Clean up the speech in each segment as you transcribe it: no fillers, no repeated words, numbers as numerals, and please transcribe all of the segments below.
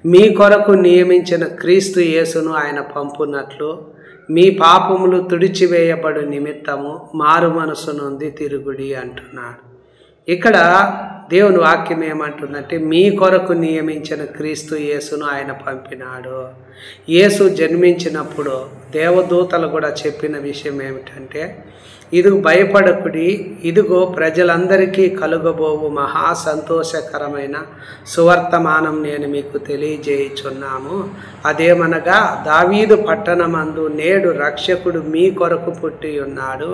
మీ కొరకు నియమించిన క్రీస్తు యేసును ఆయన పంపునట్లు మీ పాపములు తుడిచివేయబడు నిమిత్తము మారు మనసు నొంది తిరుగుడి అంటున్నాడు. ఇక్కడ దేవుని వాక్యం ఏమంటుందంటే మీ కొరకు నియమించిన క్రీస్తు యేసును ఆయన పంపినాడు. యేసు జన్మించినప్పుడు దేవదూతలు కూడా చెప్పిన విషయం ఏమిటంటే, ఇదిగో భయపడకుడి, ఇదిగో ప్రజలందరికీ కలుగబోవు మహా సంతోషకరమైన సువర్తమానం నేను మీకు తెలియజేయుచున్నాము. అదేమనగా దావీదు పట్టణమందు నేడు రక్షకుడు మీ కొరకు పుట్టి ఉన్నాడు,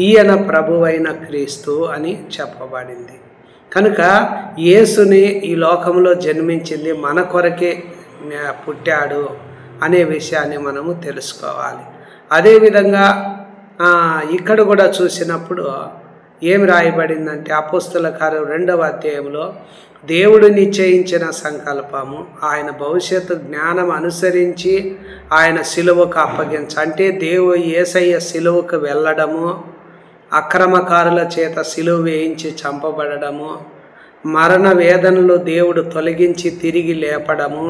ఈయన ప్రభువైన క్రీస్తు అని చెప్పబడింది. కనుక యేసుని ఈ లోకంలో జన్మించింది మన కొరకే పుట్టాడు అనే విషయాన్ని మనము తెలుసుకోవాలి. అదేవిధంగా ఇక్కడ కూడా చూసినప్పుడు ఏమి రాయబడిందంటే అపోస్తల కార్యం 2వ అధ్యాయంలో దేవుడు నిశ్చయించిన సంకల్పము ఆయన భవిష్యత్తు జ్ఞానం అనుసరించి ఆయన సిలువకు అంటే యేసయ్య సిలువకు వెళ్ళడము, అక్రమకారుల చేత సిలువ వేయించి చంపబడము, మరణ వేదనలు దేవుడు తొలగించి తిరిగి లేపడము,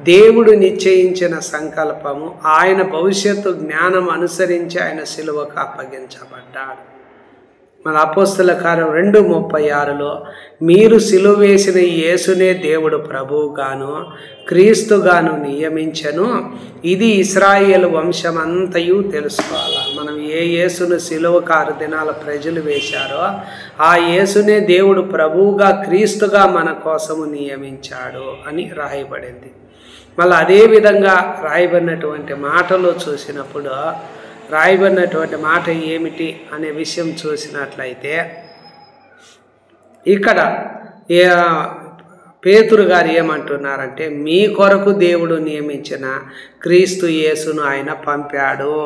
దేవుడు నిశ్చయించిన సంకల్పము ఆయన భవిష్యత్తు జ్ఞానం అనుసరించి ఆయన సిలువకు అప్పగించబడ్డాడు. మన అపోస్తల కార్యం 2:36లో మీరు సిలువ వేసిన యేసునే దేవుడు ప్రభువుగాను క్రీస్తుగాను నియమించెను, ఇది ఇశ్రాయేలు వంశమంతయు తెలుసుకోవాలి. మనం ఏ యేసును సిలువకు 6 దినాల ప్రజలు వేశారో ఆ యేసునే దేవుడు ప్రభువుగా క్రీస్తుగా మన కోసము నియమించాడు అని రాయబడింది. మళ్ళీ అదేవిధంగా రాయబడినటువంటి మాటలో చూసినప్పుడు రాయబడినటువంటి మాట ఏమిటి అనే విషయం చూసినట్లయితే, ఇక్కడ పేతురు గారు ఏమంటున్నారంటే మీ కొరకు దేవుడు నియమించిన క్రీస్తు యేసును ఆయన పంపాడు.